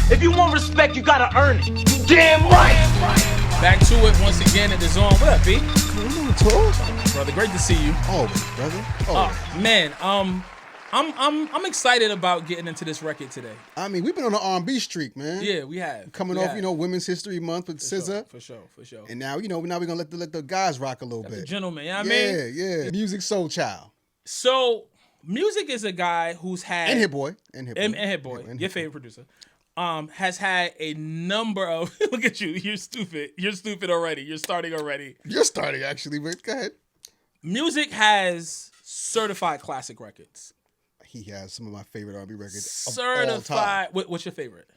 If you want respect, you gotta earn it. You damn right. Back to it once again at the Zone. What up, B? Tour? Brother, great to see you. Always, brother. Always. Man, I'm excited about getting into this record today. I mean, we've been on an R&B streak, man. Yeah, we have. Coming off, Women's History Month with SZA. For sure. And now, now we're gonna let the guys rock a little bit. The gentleman, you know what I mean? Yeah. Musiq Soulchild. So, Musiq is a guy who's had And Hit Boy. Your favorite producer. Has had a number of look at you, you're stupid already. You're starting already. You're starting actually, but go ahead. Musiq has certified classic records. He has some of my favorite R&B records. Certified. What's your favorite?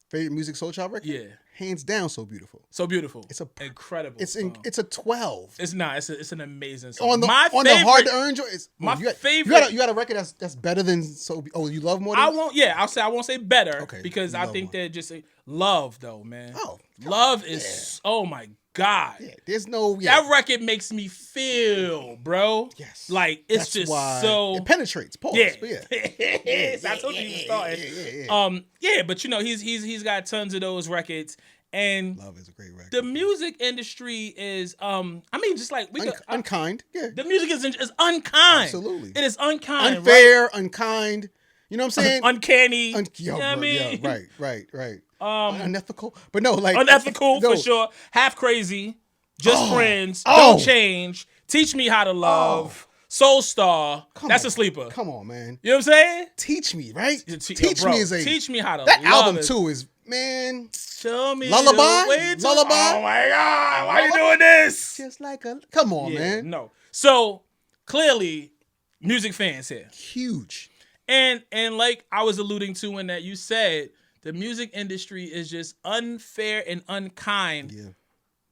Favorite Musiq Soulchild record? Yeah. Hands down, So Beautiful. So Beautiful. It's a incredible. It's a 12. It's not. It's an amazing song. On the hard to earn joy. Favorite. You got a record that's better than So. Oh, you love more. Than I won't. Yeah, I won't say better. Okay, because I think they're just love though, man. Oh, love is. Yeah. Oh my God. Yeah, there's no. That record makes me feel, bro. Yes. Like it's that's just why so. It penetrates. Pause. Yeah. But yeah. I told you he was starting. Yeah, but he's got tons of those records. And Love is a great record. The music industry is, just like unkind. Yeah, the music is unkind. Absolutely, it is unkind, unfair, right? Unkind. You know what I'm saying? Uncanny. You know what I mean? Yeah, right. Unethical, but no, like unethical for sure. Half crazy, just friends. Don't change. Teach me how to love. Soul Star. That's a sleeper. Come on, man. You know what I'm saying? Teach me, right? Teach me how to. That love album too is. Man, show me Lullaby. Lullaby. Oh my God, why you doing this? Just like a come on, man. No. So clearly, music fans here, huge. And like I was alluding to in that you said the music industry is just unfair and unkind. Yeah.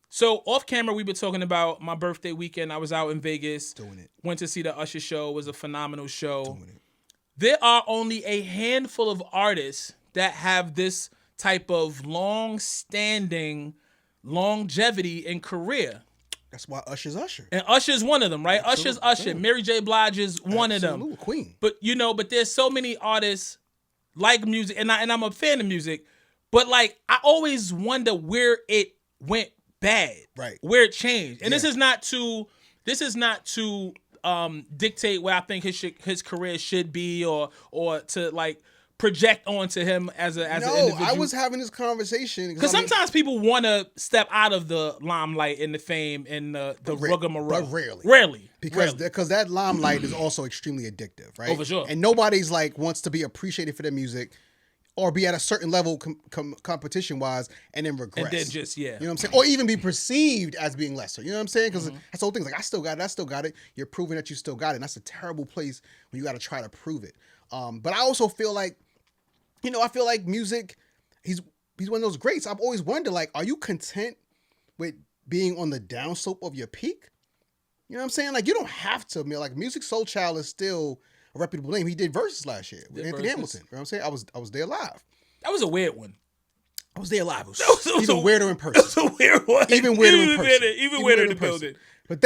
So off camera, we were talking about my birthday weekend. I was out in Vegas, doing it. Went to see the Usher show. It was a phenomenal show. Doing it. There are only a handful of artists that have this type of long-standing longevity in career. That's why Usher's Usher. And Usher's one of them, right? Absolutely. Usher's Usher. Yeah. Mary J. Blige is one of them. Queen. But but there's so many artists like music, and I'm a fan of music, but like I always wonder where it went bad. Right. Where it changed. And this is not to dictate where I think his career should be or to like project onto him as an individual. I was having this conversation because sometimes people want to step out of the limelight and the fame and the rigmarole, but rarely because that limelight is also extremely addictive, right? Oh, for sure. And nobody's like wants to be appreciated for their music or be at a certain level competition wise and then regress. And then just you know what I'm saying, or even be perceived as being lesser. You know what I'm saying? Because that's the whole thing. Like I still got it. You're proving that you still got it, and that's a terrible place when you got to try to prove it. But I also feel like. I feel like music, he's one of those greats. I've always wondered, like, are you content with being on the downslope of your peak? You know what I'm saying? Like, you don't have to. Like, Musiq Soulchild is still a reputable name. He did Versus last year with Anthony Hamilton. You know what I'm saying? I was there live. That was a weird one. I was there live. It was even weirder in person. That was a weird one. Even weirder in person. Even weirder in the building. But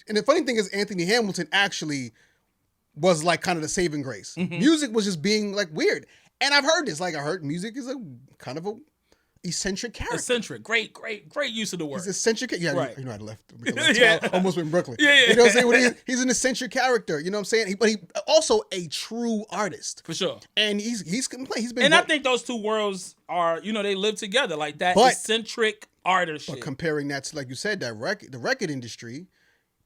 and the funny thing is, Anthony Hamilton actually was like kind of the saving grace. Music was just being like weird. And I've heard this. Like I heard Musiq is a kind of a eccentric character. Eccentric. Great use of the word. He's eccentric. Yeah, right. I left. Yeah. Almost went Brooklyn. Yeah. You know what I'm saying? He's an eccentric character. You know what I'm saying? But he also a true artist. For sure. And he's complete. He's been. And I think those two worlds are, they live together. Like that eccentric artist. But comparing that to, like you said, the record industry,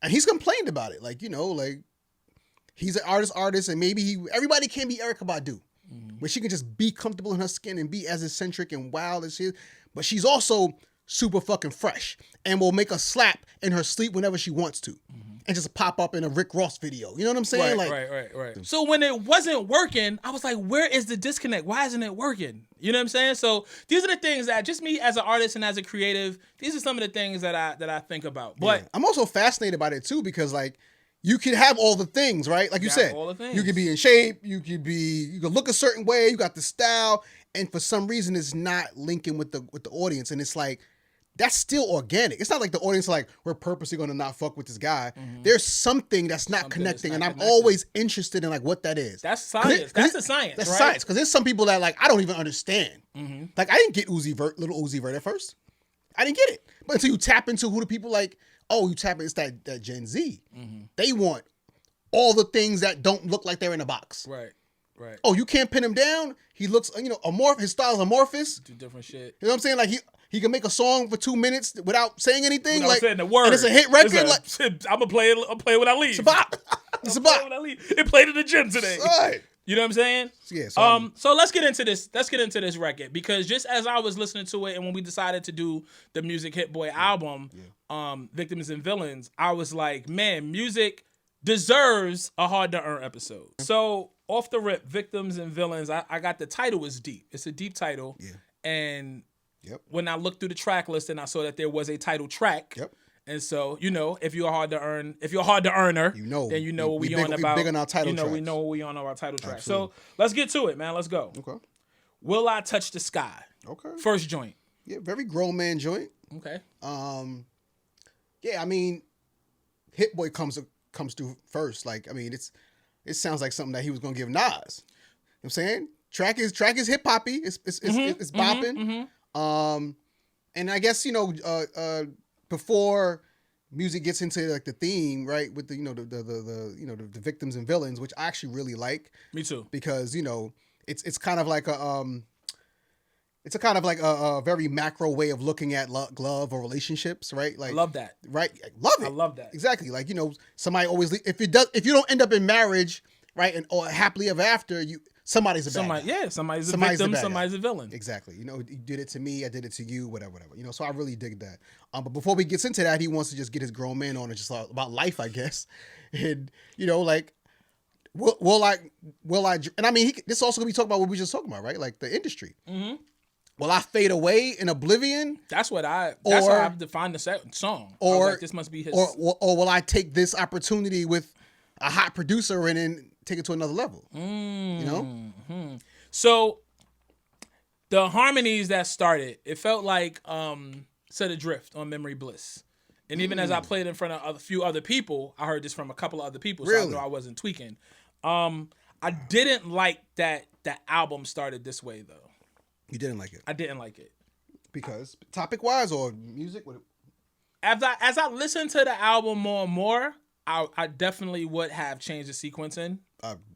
and he's complained about it. Like, like he's an artist, and maybe everybody can't be Erykah Badu. Where she can just be comfortable in her skin and be as eccentric and wild as she is. But she's also super fucking fresh and will make a slap in her sleep whenever she wants to. And just pop up in a Rick Ross video. You know what I'm saying? Right. So when it wasn't working, I was like, where is the disconnect? Why isn't it working? You know what I'm saying? So these are the things that just me as an artist and as a creative, these are some of the things that I think about. But I'm also fascinated by it too because like, you can have all the things, right? Like you said, you could be in shape, you could look a certain way, you got the style, and for some reason it's not linking with the audience. And it's like, that's still organic. It's not like the audience are like, we're purposely going to not fuck with this guy. There's something that's not connecting, and I'm always interested in like what that is. That's science. That's the science. That's right? science, because there's some people that like I don't even understand. Like I didn't get Little Uzi Vert at first. I didn't get it, but until you tap into who the people like. Oh, you tap into that Gen Z. They want all the things that don't look like they're in a box. Right. Oh, you can't pin him down. He looks, his style is amorphous. Do different shit. You know what I'm saying? Like he can make a song for 2 minutes without saying anything. Without saying the word. And it's a hit record. I'm gonna play it. I'll play it when I leave. It's a bop. It's a bop. It played in the gym today. Right. You know what I'm saying? Yeah. So let's get into this. Let's get into this record, because just as I was listening to it, and when we decided to do the Musiq Hit Boy album, Victims and Villains, I was like, man, music deserves a hard to earn episode. So off the rip, Victims and Villains, I got the title is deep. It's a deep title. Yeah. And when I looked through the track list and I saw that there was a title track. Yep. And so, if you're a hard to earner, then you know what we on about. Big on our title tracks. We know what we on our title track. Absolutely. So let's get to it, man. Let's go. Okay. Will I Touch the Sky? Okay. First joint. Yeah, very grown man joint. Okay. Yeah, I mean, Hit Boy comes through first. Like, I mean, it sounds like something that he was gonna give Nas. You know what I'm saying? Track is hip hoppy. It's bopping. And I guess before music gets into like the theme, right, with the the victims and villains, which I actually really like. Me too. Because it's kind of like a very macro way of looking at love or relationships, right? Like, love that. Right? Love it. I love that. Exactly. Like, somebody always if you don't end up in marriage, right, or happily ever after, somebody's a bad guy. Yeah, somebody's a victim, somebody's a villain. Exactly. You did it to me, I did it to you, whatever. So I really dig that. But before we get into that, he wants to just get his grown man on and just about life, I guess. And like, will I? And I mean, this also gonna be talking about what we just talking about, right? Like the industry. Mm-hmm. Will I fade away in oblivion? That's how I've defined the song. Or this must be his. Or will I take this opportunity with a hot producer and then take it to another level? Mm-hmm. So the harmonies that started, it felt like Set Adrift on Memory Bliss. And even as I played in front of a few other people, I heard this from a couple of other people, so I know I wasn't tweaking. I didn't like that the album started this way, though. You didn't like it? I didn't like it. Because? Topic-wise or music? As I listened to the album more and more, I definitely would have changed the sequencing.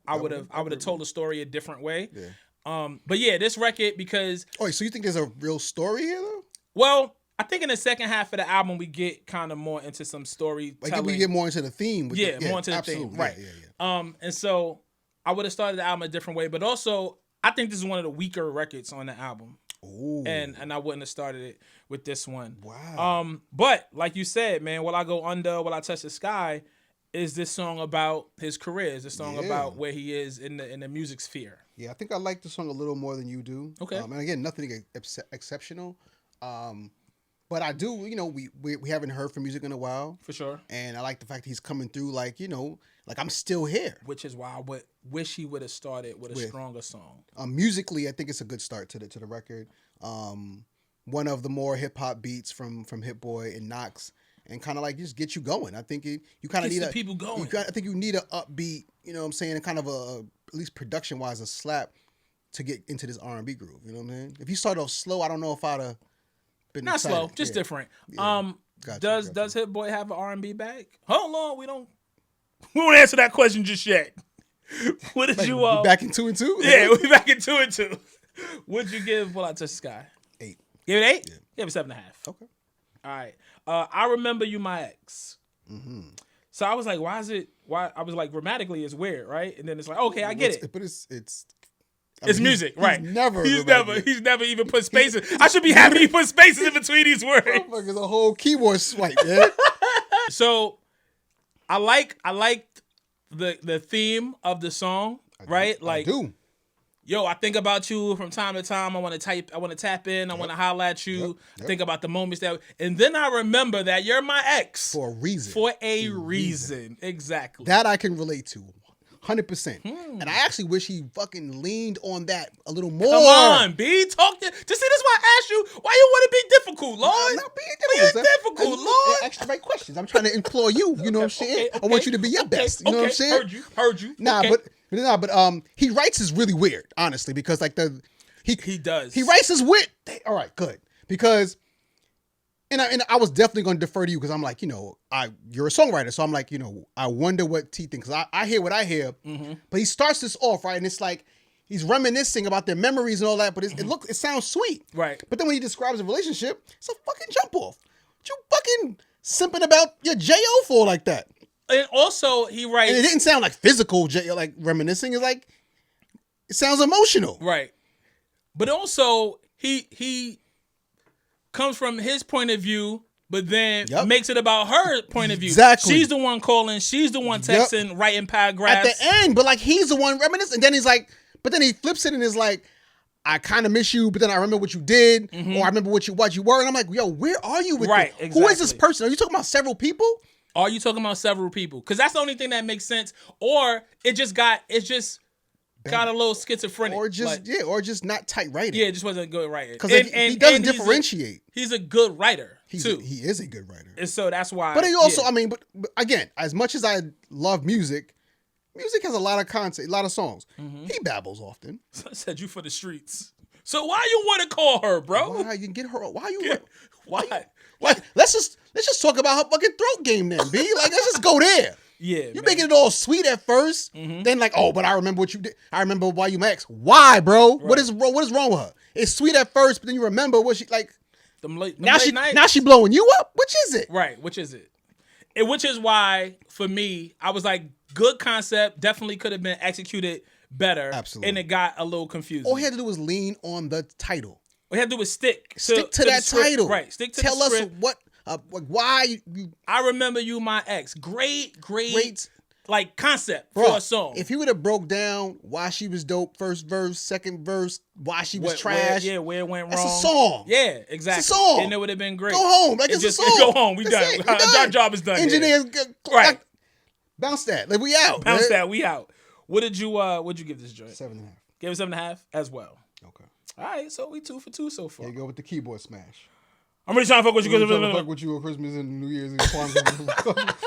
I would have told the story a different way. Yeah. But yeah, this record, because... Oh, so you think there's a real story here, though? Well, I think in the second half of the album, we get kind of more into some storytelling. Like we get more into the theme. More into the theme. Right. Yeah. And so I would have started the album a different way. But also, I think this is one of the weaker records on the album. Ooh. And I wouldn't have started it with this one. Wow. But like you said, man, Will I Go Under, Will I Touch the Sky? Is this song about his career? Is this song about where he is in the music sphere? Yeah, I think I like the song a little more than you do. Okay. And again, nothing exceptional. But I do, we haven't heard from music in a while. For sure. And I like the fact that he's coming through like I'm still here. Which is why I wish he would have started with a stronger song. Musically, I think it's a good start to the record. One of the more hip hop beats from Hit Boy and Knox, and kind of like just get you going. I think you kind of need people going. I think you need an upbeat, and kind of at least production wise, a slap to get into this R&B groove. You know what I'm saying? If you started off slow, I don't know if I'd have been not excited. Slow, just different. Yeah. Does Hit Boy have an R&B bag? Hold on, we won't answer that question just yet. What did you back in 2 and 2? Yeah, we back in 2 and 2. What'd you give Will I Touch the Sky? 8. Give it 8? Yeah. Give it 7.5. Okay. All right. I Remember You, My Ex. Mm-hmm. So I was like, why I was like, grammatically it's weird, right? And then it's like, okay, I get it. But it's music, right? He's never even put spaces. I should be happy he put spaces in between these words. Motherfucker's a whole keyboard swipe, man. So I liked the theme of the song, right? I do. Yo, I think about you from time to time. I want to tap in. I want to holler at you. Yep. Think about the moments and then I remember that you're my ex. For a reason. For a reason. Exactly. That I can relate to 100%. And I actually wish he fucking leaned on that a little more. Come on, B. Talk to. Just see, this is why I asked you, why you want to be difficult, Lord? I'm not being Why difficult. you difficult, Lord? Extra right questions. I'm trying to implore you. You know what I'm saying? I want you to be your best. You know what I'm saying? Heard you. Nah, okay. but he writes is really weird, honestly, because like he does. He writes his wit. All right, good. Because and I was definitely going to defer to you because I'm like, you're a songwriter, so I'm like, I wonder what T thinks. Because I hear what I hear, but he starts this off right, and it's like he's reminiscing about their memories and all that, but it sounds sweet, right? But then when he describes a relationship, it's a fucking jump off. What you fucking simping about your Jo for like that? And also he writes, and it didn't sound like physical, like reminiscing. It's like it sounds emotional, right? But also he comes from his point of view, but then makes it about her point of view. Exactly. She's the one calling. She's the one texting, writing paragraphs. At the end, but like he's the one reminiscing. And then he's like, but then he flips it and is like, I kind of miss you, but then I remember what you did, or I remember what you were. And I'm like, yo, where are you with this? Exactly. Who is this person? Are you talking about several people? Are you talking about several people? Because that's the only thing that makes sense. Or it just got a little schizophrenic, or just not tight writing. Yeah, it just wasn't good writing. Because he doesn't differentiate. He's a good writer too. He is a good writer, and so that's why. But he also, but again, as much as I love music has a lot of content, a lot of songs. He babbles often. I said you for the streets. So why you want to call her, bro? Why you get her? Why? Let's just talk about her fucking throat game then, B. Like let's just go there. Yeah, you making it all sweet at first, then like, oh, but I remember what you did. I remember why you my ex. Why, bro? Right. What is wrong with her? It's sweet at first, but then you remember what she like. Now she blowing you up. Which is it? Right. Which is it? Which is why for me, I was like, good concept. Definitely could have been executed better. Absolutely. And it got a little confusing. All he had to do was lean on the title. All he had to do was stick to that title. Right. Stick to Tell the us script. Why you. I remember you, my ex. Great. Like concept for a song. If he would have broke down why she was dope, first verse, second verse, why she was trash. Where it went wrong. That's a song. Yeah, exactly. It's a song. And it would have been great. Go home. Like it's a song. Go home. We done. Our job is done. Engineers, right. Bounce that. Like we out. Bounce that. We out. What'd you give this joint? 7.5. Gave it 7.5 as well. Okay. All right. So we 2 for 2 so far. There you go with the keyboard smash. I'm really trying to fuck with you. I'm trying to fuck with you on Christmas and New Year's and Kwanzaa.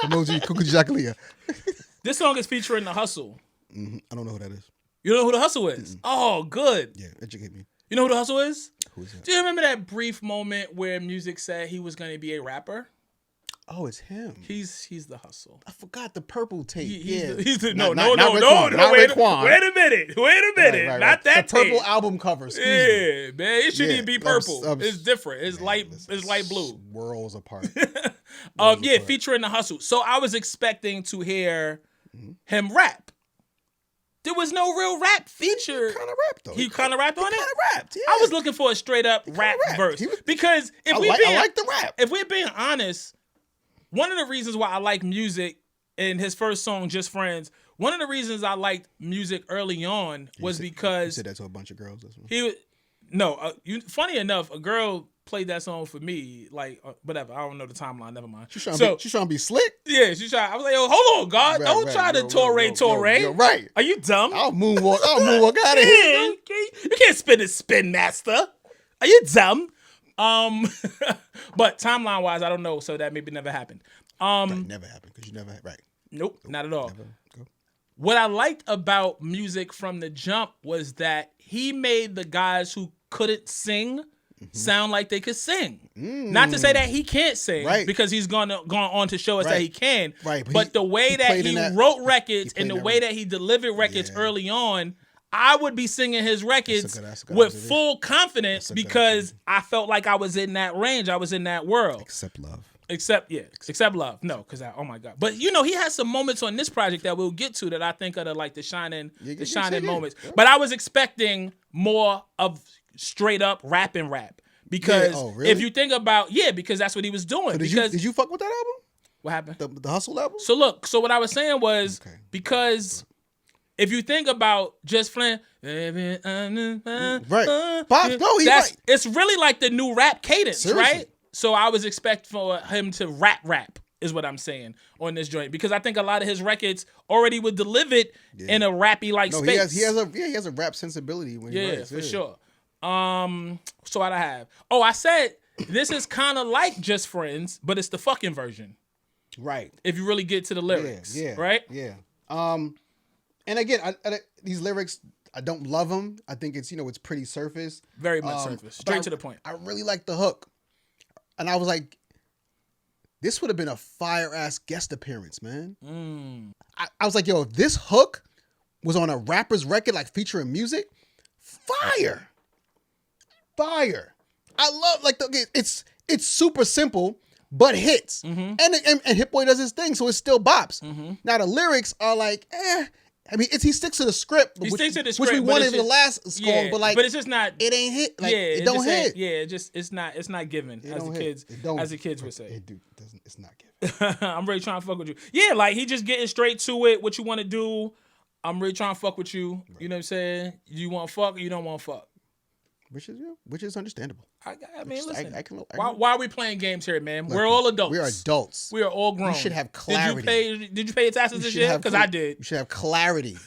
Emoji, Kukujakulia. This song is featuring The Hustle. I don't know who that is. You don't know who The Hustle is? Oh, good. Yeah, educate me. You know who The Hustle is? Who is that? Do you remember that brief moment where Musiq said he was going to be a rapper? Oh, it's him. He's The Hustle. I forgot the purple tape. No. Not Wait a minute. Right. Not that the purple tape. album cover. Excuse me. Man. It shouldn't even be purple. It's different. It's light blue. Worlds apart. Featuring The Hustle. So I was expecting to hear him rap. There was no real rap feature. He kind of rapped though. He kind of rapped on it? He kind of rapped, yeah. I was looking for a straight up rap verse. Because I like the rap. If we're being honest, one of the reasons why I like Musiq in his first song, Just Friends, one of the reasons I liked Musiq early on was because... You said that to a bunch of girls. Funny enough, a girl played that song for me, like, whatever. I don't know the timeline, never mind. She's trying to be slick? Yeah, I was like, yo, hold on, God. Don't try to Torae. Right. Are you dumb? I'll moonwalk out of here. You can't spin master. Are you dumb? But timeline wise, I don't know, so that maybe never happened. Never happened because you never right. Nope, not at all. What I liked about Musiq from the jump was that he made the guys who couldn't sing sound like they could sing. Not to say that he can't sing, because he's gone on to show us that he can. Right, but the way that he wrote records and the way that he delivered records early on, I would be singing his records with full confidence because I felt like I was in that range. I was in that world. Except love. Except love. No, because oh my God. But he has some moments on this project that we'll get to that I think are the shining moments. But I was expecting more of straight up rap. Because if you think about, because that's what he was doing. So did you fuck with that album? What happened? The Hustle album? So what I was saying was because if you think about Just Flynn, right. Bob, no, he's it's really like the new rap cadence, Seriously. right? So I was expecting for him to rap. is what I'm saying on this joint, because I think a lot of his records already would delivered in a rappy like space. He has a rap sensibility when he writes. For sure. So what I have? Oh, I said this is kind of like Just Friends, but it's the fucking version. Right. If you really get to the lyrics. Right? Yeah. And again, these lyrics, I don't love them. I think it's, it's pretty surface. Very much surface. Straight to the point. I really like the hook. And I was like, this would have been a fire-ass guest appearance, man. I was like, yo, if this hook was on a rapper's record, like featuring music, fire. I love, like, it's super simple, but hits. And Hit Boy does his thing, so it's still bops. Now, the lyrics are like, I mean, he sticks to the script, which we wanted in the last song, but but it's just not. It ain't hit. Like, it don't hit. It's not given, as the kids would say. It's not given. I'm really trying to fuck with you. Yeah, like he just getting straight to it. What you want to do? I'm really trying to fuck with you. Right. You know what I'm saying? You want to fuck or you don't want to fuck? Which is understandable. I mean, listen. Why are we playing games here, man? We're all adults. We are adults. We are all grown. You should have clarity. Did you pay your taxes this year? Because I did. You should have clarity.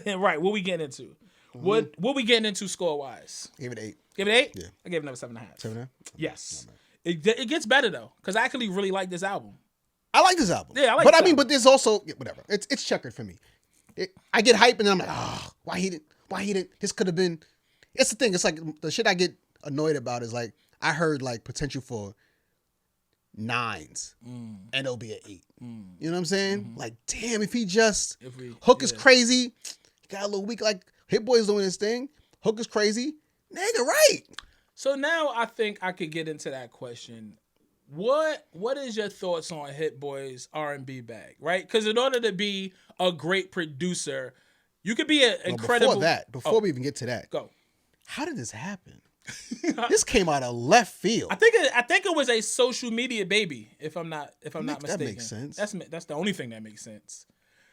Right. What we getting into? What we getting into score wise? Gave it 8. Give it 8? Yeah. I gave it another 7.5. 7.5? Yes. It gets better though, because I actually really like this album. I like this album. Yeah, I like. But there's also whatever. It's checkered for me. I get hyped and I'm like, why he didn't? This could have been. It's the thing. It's like the shit I get annoyed about is like I heard like potential for 9s and it'll be an 8. You know what I'm saying? Like, damn, if he just hook is crazy, got a little weak. Like Hit Boy's doing his thing. Hook is crazy, nigga, right? So now I think I could get into that question. What is your thoughts on Hit Boy's R&B bag, right? Because in order to be a great producer, you could be an incredible. Before we even get to that, go. How did this happen? This came out of left field. I think it was a social media baby. If I'm not mistaken, that makes sense. That's the only thing that makes sense.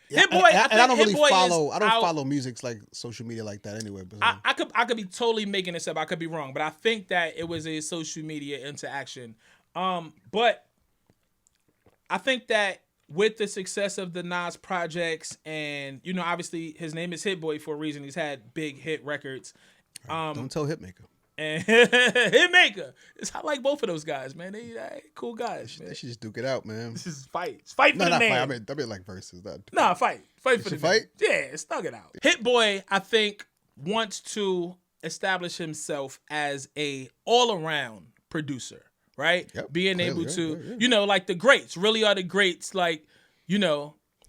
Yeah, Hit Boy, and I don't really follow. I don't follow music's like social media like that anyway. But I could be totally making this up. I could be wrong, but I think that it was a social media interaction. But I think that with the success of the Nas projects, and obviously his name is Hit Boy for a reason. He's had big hit records. Don't tell Hitmaker. And Hitmaker. I like both of those guys, man. They cool guys. They should just duke it out, man. This is fight. It's fight for the name. Fight. I mean like verses. Fight. Fight for the fight. Name. Yeah, snug it out. Hit Boy, I think, wants to establish himself as a all-around producer, right? Yep, being able to, like the greats really are the greats. Like,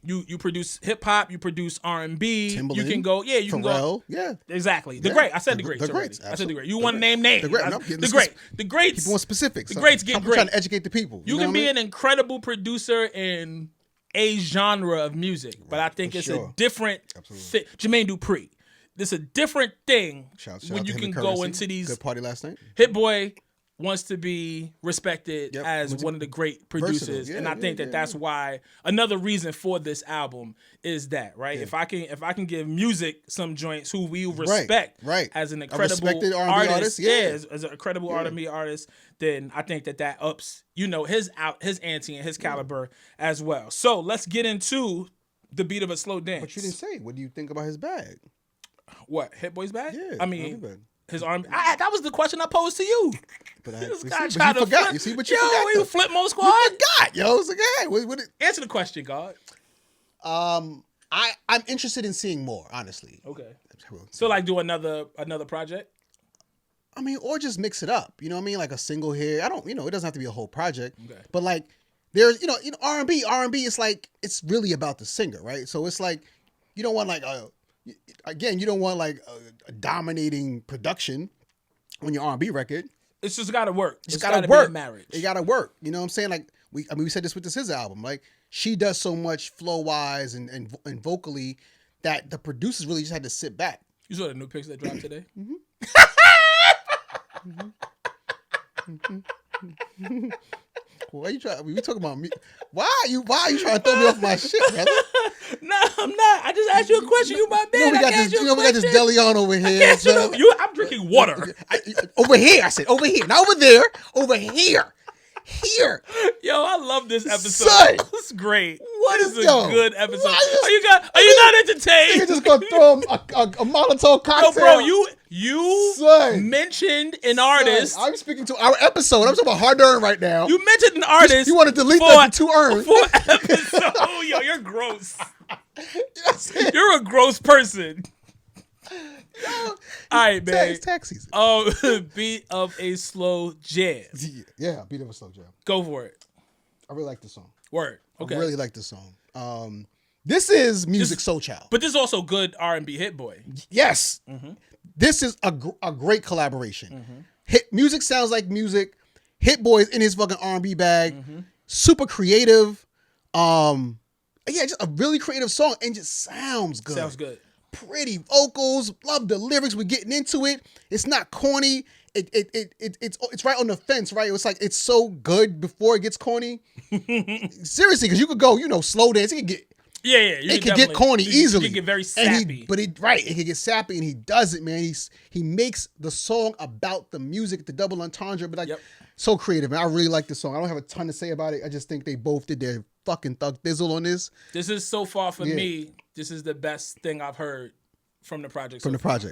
you produce hip hop, you produce R&B. Timbaland, you can go, you can go. Yeah, exactly. The great. I said the greats. The greats. I said the great. You want to name names? The great. The great. The greats. People want specifics. The greats get I'm great. trying to educate the people. You can be an incredible producer in a genre of music, but I think it's a different thing. Jermaine Dupri. This is a different thing when you can go into these. Good party last night. Hit Boy wants to be respected as one of the great producers, and I think that's why another reason for this album is that, right? Yeah. If I can give Musiq some joints who we respect as an incredible artist, as an incredible R&B artist, then I think that ups his ante and his caliber as well. So let's get into the beat of a slow dance. But you didn't say. What do you think about his bag? What, Hit Boy's bag? Yeah, I mean. His R&B. That was the question I posed to you. But you forgot. You see what you forgot? You flip Mo Squad? You forgot, yo. It's like, hey, what answer the question, God. I'm interested in seeing more, honestly. Okay. So like do another project? I mean, or just mix it up. You know what I mean? Like a single here. I don't, it doesn't have to be a whole project. Okay. But like there's, R&B is like, it's really about the singer, right? So it's like, you don't want like you don't want like a dominating production on your R&B record. It's just got to work. It's got to work. Be a marriage. It got to work. You know what I'm saying? Like we said this with this album. Like she does so much flow wise and vocally that the producers really just had to sit back. You saw the new pics that dropped today? Why you trying? We talking about me? Why are you trying to throw me off my shit, brother? No, I'm not. I just asked you a question. You my man. We got this deli on over here. I'm drinking water. Over here. I said over here, not over there. Over here. here. Yo, I love this episode. Son. It's great. What This is is a yo, good episode. what is- Are you not You're entertained? just gonna throw him a Molotov cocktail. Yo, bro, you Son. mentioned an artist. I'm speaking to our episode. I'm talking about hard earned right now. You mentioned an artist. You want to delete that to 2 earned. For episode. Yo, you're gross. You're a gross person. All right, man. It's tax season. Beat of a slow jam. Yeah, beat of a slow jam. Go for it. I really like this song. Word. Okay. I really like this song. This is Musiq Soulchild. But this is also good R&B hit boy. Yes. This is a great collaboration. Music sounds like music. Hit Boy is in his fucking R&B bag. Super creative. Yeah, just a really creative song and just sounds good. Sounds good. Pretty vocals. Love the lyrics. We're getting into it. It's not corny. It's right on the fence, right? It's like it's so good before it gets corny. Seriously, because you could go, slow dance. It could get It could get corny easily. It could get very sappy. It could get sappy, and he does it, man. He makes the song about the music, the double entendre, but so creative, man. I really like this song. I don't have a ton to say about it. I just think they both did their fucking thug thizzle on this. This is so far for me. This is the best thing I've heard from the project.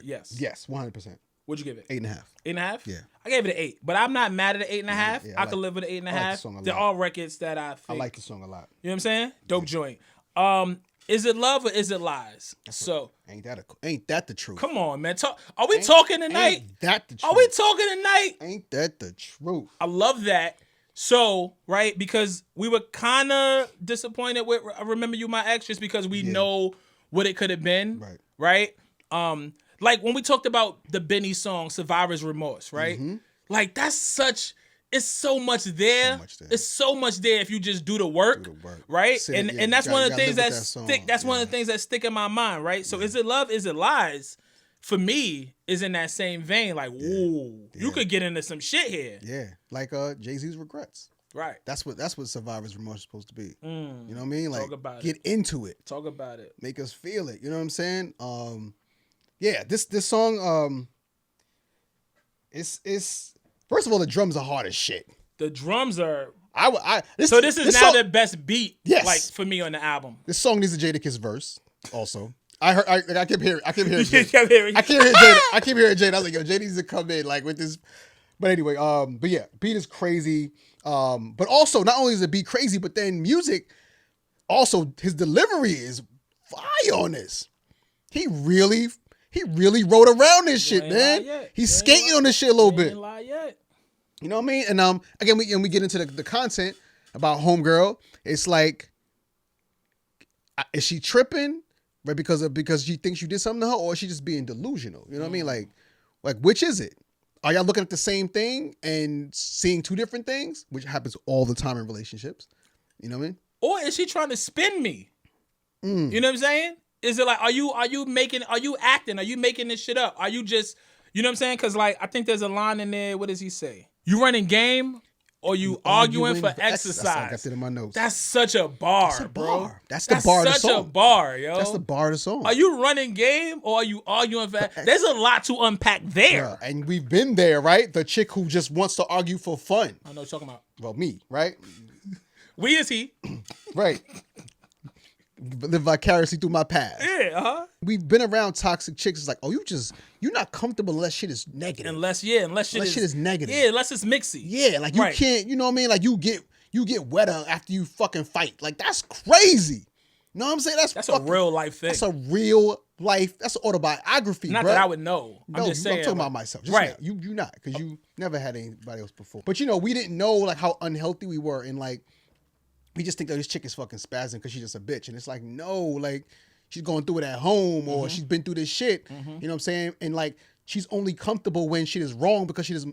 Yes. Yes, 100%. What'd you give it? 8.5. 8.5? Yeah. I gave it an 8, but I'm not mad at an 8.5. Yeah, I could live with an 8.5. I like the song a They're lot. all records that I think. I like the song a lot. You know what I'm saying? Dope joint. Is it love or is it lies? Ain't that the truth? Come on, man. Are we talking tonight? Ain't that the truth? Are we talking tonight? Ain't that the truth? I love that. So, right, because we were kind of disappointed with Remember You My Ex just because we know what it could have been. Right? Like when we talked about the Benny song, Survivor's Remorse, right? Like that's it's so much there. It's so much there if you just do the work. Right? And that's one of the things that stick. That's one of the things that stick in my mind, right? So is it love? Is it lies? For me, is in that same vein. Like, ooh, you could get into some shit here. Yeah, like Jay-Z's Regrets. Right. That's what Survivor's Remorse is supposed to be. You know what I mean? Like, talk about get into it. Talk about it. Make us feel it. You know what I'm saying? Yeah. This song. It's first of all, the drums are hard as shit. The drums are. This is now the best beat. Yes. Like for me on the album. This song needs a Jadakiss verse. Also. I kept hearing Jada. I keep hearing Jada. I was like, yo, Jada needs to come in like with this. But anyway, but yeah, beat is crazy. But also not only is the beat crazy, but then music, also his delivery is fire on this. He really rode around this shit, man. He's skating on this shit a little bit. You know what I mean? And again, we get into the content about Homegirl. It's like, is she tripping? Right, because she thinks you did something to her, or is she just being delusional? You know what I mean? Like which is it? Are y'all looking at the same thing and seeing two different things, which happens all the time in relationships? You know what I mean? Or is she trying to spin me? You know what I'm saying? Is it like, are you acting? Are you making this shit up? Are you just, you know what I'm saying? Because like I think there's a line in there. What does he say? You running game? Or you arguing for exercise. I got it in my notes. That's such a bar, bro. That's the bar of the song. Such a bar, yo. That's the bar of the song. Are you running game or are you arguing for There's a lot to unpack there. Yeah, and we've been there, right? The chick who just wants to argue for fun. I know what you're talking about. Well, me, right? We is he. Right. Live vicariously through my past. Yeah, We've been around toxic chicks. It's like, oh, you're not comfortable unless shit is negative. Unless shit is negative. Yeah, unless it's mixy. Yeah, like you can't, you know what I mean? Like you get wetter after you fucking fight. Like that's crazy. You know what I'm saying? That's a real life thing. That's a real life. That's an autobiography, Not bro. that I would know. I'm just saying. I'm talking about myself. Just now. You not, because you never had anybody else before. But we didn't know like how unhealthy we were, and like we just think that this chick is fucking spazzing because she's just a bitch, and it's like no, like she's going through it at home or she's been through this shit. You know what I'm saying? And like she's only comfortable when shit is wrong because she is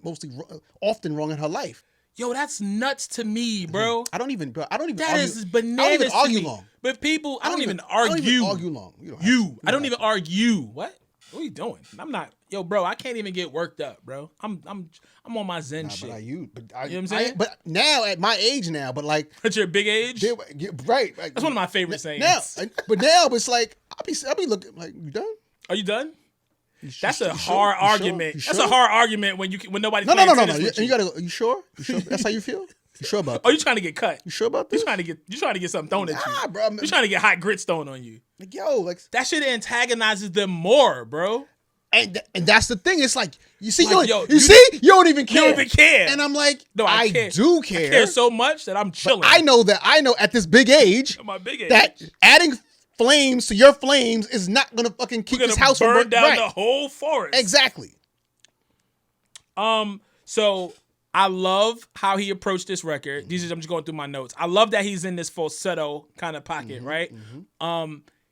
often wrong in her life. Yo, that's nuts to me, bro. I don't even. That argue. is bananas. I don't even argue to me. long. But people, I don't even argue. I don't even argue long. I don't even argue. What are you doing? I'm not. Yo, bro, I can't even get worked up, bro. I'm on my Zen shit. You know what I'm saying? But now at my age now, but like at your big age, right? That's one of my favorite sayings. Now, it's like I'll be looking like, you done? Are you done? That's a hard argument. Sure? That's a hard argument when nobody. No. You gotta. You sure? That's how you feel? You sure about Oh, you trying to get cut? You sure about You this? trying to get something thrown at you? Nah, bro. You trying to get hot grits thrown on you? Like, yo, like, That shit antagonizes them more, bro. and that's the thing. It's like you see, Like, you don't even care. You don't even care. And I'm like, No, I care. do care. I care so much that I'm chilling. I know at this big age, At my big age. that adding flames to your flames is not gonna fucking keep this house from burn down right. the whole forest. Exactly. So I love how he approached this record. I'm just going through my notes. I love that he's in this falsetto kind of pocket, right?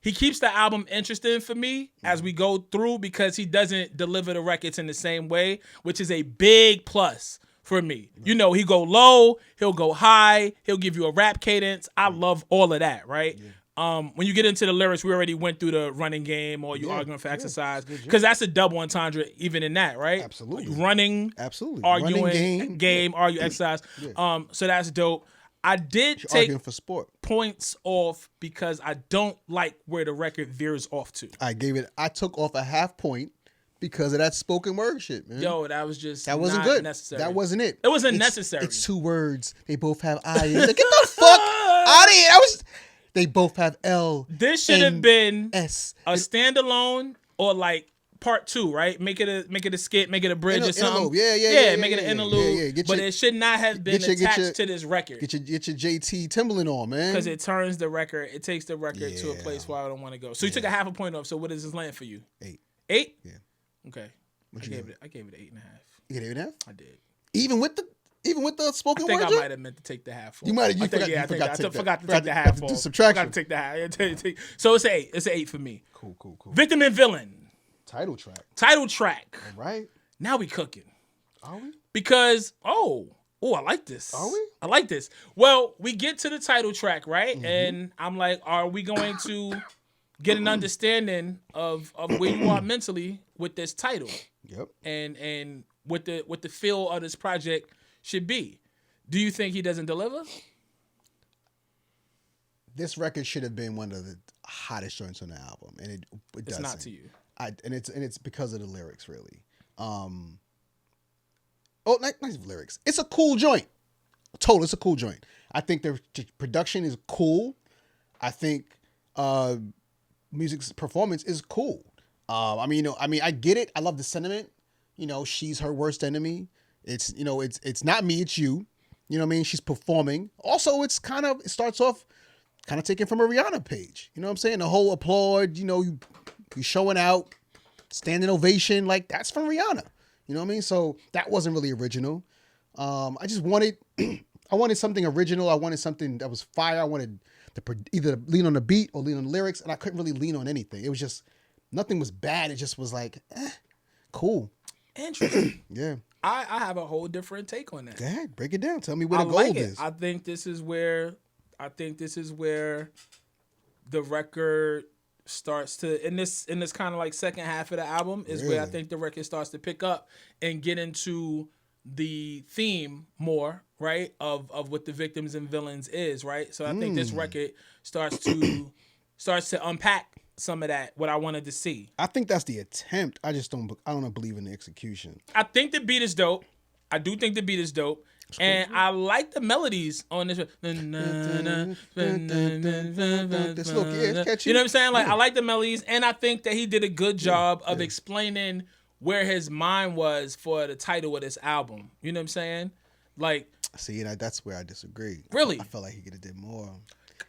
He keeps the album interesting for me as we go through because he doesn't deliver the records in the same way, which is a big plus for me. You know, he go low, he'll go high, he'll give you a rap cadence. I love all of that, right? When you get into the lyrics, we already went through the running game or you arguing for exercise because that's a double entendre even in that, right? Absolutely. Running, Absolutely. arguing, Running game, argue, exercise. So that's dope. I did You're take arguing for sport. points off because I don't like where the record veers off to. I took off a half point because of that spoken word shit, man. Yo, that was just that wasn't not good. necessary. That wasn't it. It wasn't necessary. It's 2 words. They both have I. Like, get the fuck out of here. They both have L. This should have been S. a standalone or like part 2, right? Make it a skit, make it a bridge or something. Yeah, make it an interlude. But it should not have been attached to this record. Get your JT Timberland on, man. Because it takes the record to a place where I don't want to go. So you took a half a point off. So what is this land for you? 8. 8? Yeah. Okay. I gave it 8.5. You gave it 8.5? I did. Even with the spoken word? I think I might have meant to take the half off. I forgot to take the half off. Do subtraction. Forgot to take the half. So it's an 8. It's an 8 for me. Cool. Victim and Villain. Title track. All right. Now we cooking. Are we? Because, I like this. Are we? I like this. Well, we get to the title track, right? And I'm like, are we going to get an understanding of where you are mentally with this title? Yep. And what the feel of this project should be. Do you think he doesn't deliver? This record should have been one of the hottest joints on the album, and it doesn't. It's not to you. And it's because of the lyrics, really. Not lyrics. It's a cool joint. It's a cool joint. I think the production is cool. I think Musiq's performance is cool. I get it. I love the sentiment. She's her worst enemy. It's not me, it's you. You know what I mean? She's performing. Also, it starts off kind of taken from a Rihanna page. You know what I'm saying? The whole applaud, you showing out, standing ovation, like that's from Rihanna. You know what I mean? So that wasn't really original. I just wanted, I wanted something original. I wanted something that was fire. I wanted to either lean on the beat or lean on the lyrics, and I couldn't really lean on anything. It was just, nothing was bad. It just was like, cool. Interesting. Yeah. I have a whole different take on that. Go ahead, break it down. Tell me where the gold is. I think this is where the record starts to in this kind of like second half of the album is where I think the record starts to pick up and get into the theme more, right, of what the victims and villains is, right? So I think this record starts to unpack some of that, what I wanted to see. I think that's the attempt. I don't believe in the execution. I think the beat is dope. I do think the beat is dope. And I like the melodies on this. This look, it's catchy. You know what I'm saying? Like, I like the melodies, and I think that he did a good job of explaining where his mind was for the title of this album. You know what I'm saying? Like, see, that's where I disagree. Really? I felt like he could have did more.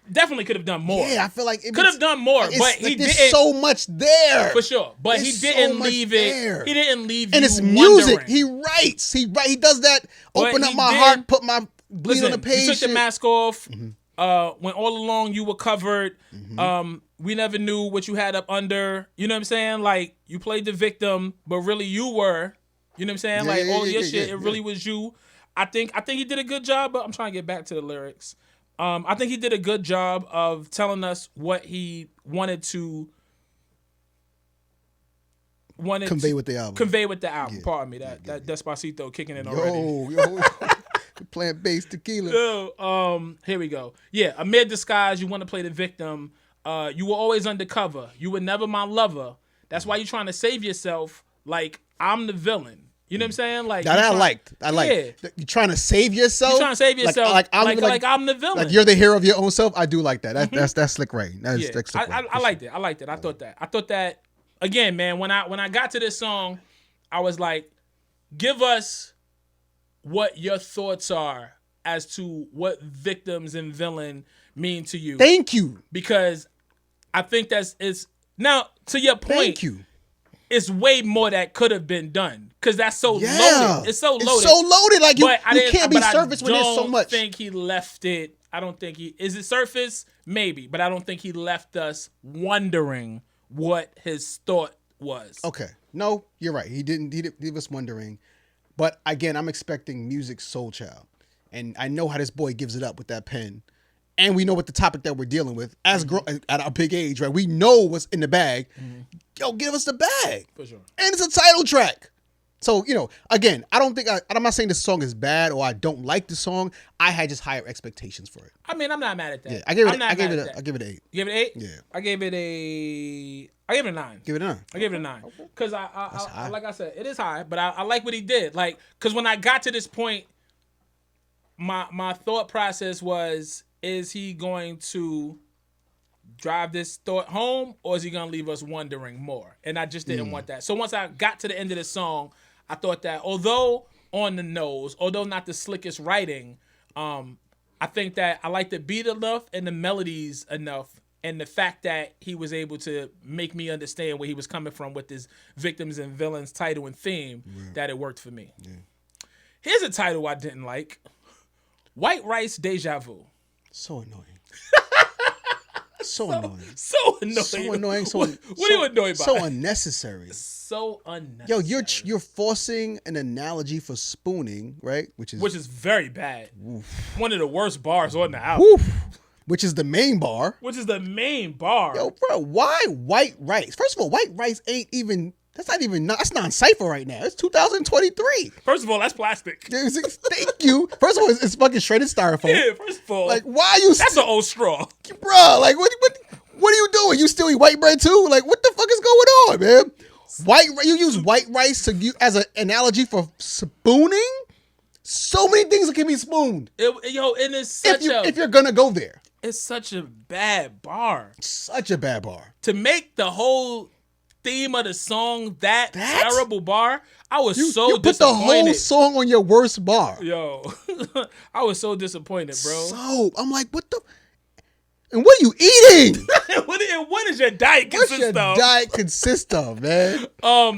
Definitely could have done more. Yeah, I feel like could have done more, but he there's didn't. so much there For sure, but he didn't leave it. There. He didn't leave and you it's music. wondering. He writes. He does that. Open up my heart. Put my bleed on the page. You took the mask off. When all along you were covered. We never knew what you had up under. You know what I'm saying? Like, you played the victim, but really you were. You know what I'm saying? All your shit, it really was you. I think he did a good job, but I'm trying to get back to the lyrics. I think he did a good job of telling us what he wanted to convey with the album. Yeah. Pardon me. That Despacito kicking in already. Yo. Playing bass tequila. Here we go. Yeah, amid disguise, you want to play the victim. You were always undercover. You were never my lover. That's why you're trying to save yourself. Like, I'm the villain. You know what I'm saying? Like that I liked. Yeah. You're trying to save yourself. You're trying to save yourself. Like I'm the villain. Like you're the hero of your own self. I do like that. That's Slick Ray. That's Slick Ray. I liked it. I liked it. I thought that again, man. When I got to this song, I was like, give us what your thoughts are as to what victims and villain mean to you. Thank you. Because I think it's now to your point. Thank you. It's way more that could have been done because that's so loaded. It's so loaded. It's so loaded. Like you can't be surface when there's so much. I don't think he left it. I don't think he is it surface maybe, but I don't think he left us wondering what his thought was. Okay, no, you're right. He didn't leave us wondering. But again, I'm expecting Musiq Soulchild, and I know how this boy gives it up with that pen. And we know what the topic that we're dealing with at our big age, right? We know what's in the bag. Mm-hmm. Yo, give us the bag. For sure. And it's a title track. So, again, I'm not saying this song is bad or I don't like the song. I had just higher expectations for it. I mean, I'm not mad at that. Yeah, I gave it an 8. You gave it an 8? Yeah. I gave it a 9. Give it a 9. I gave it a 9. Because I like I said, it is high, but I like what he did. Like, because when I got to this point, my thought process was, is he going to drive this thought home or is he going to leave us wondering more? And I just didn't want that. So once I got to the end of the song, I thought that although on the nose, although not the slickest writing, I think that I like the beat enough and the melodies enough and the fact that he was able to make me understand where he was coming from with his victims and villains title and theme, that it worked for me. Yeah. Here's a title I didn't like. White Rice Deja Vu. So annoying. So annoying. So annoying. So annoying. What are you annoyed by? So unnecessary. So unnecessary. Yo, you're forcing an analogy for spooning, right? Which is very bad. Oof. One of the worst bars on the album. Oof. Which is the main bar. Yo, bro, why white rice? First of all, white rice ain't even. That's non-cypher right now. It's 2023. First of all, that's plastic. Thank you. First of all, it's fucking shredded styrofoam. Yeah, first of all. Like, why are you... That's an old straw. Bro, like, what are you doing? You still eat white bread too? Like, what the fuck is going on, man? You use white rice as an analogy for spooning? So many things that can be spooned. And it's such if you're gonna go there. It's such a bad bar. Such a bad bar. To make the whole theme of the song that terrible bar, I was so you put disappointed. The whole song on your worst bar. Yo, I was so disappointed, bro. So I'm like, what the? And what are you eating? what does your diet consist of? What's your diet consist of, man?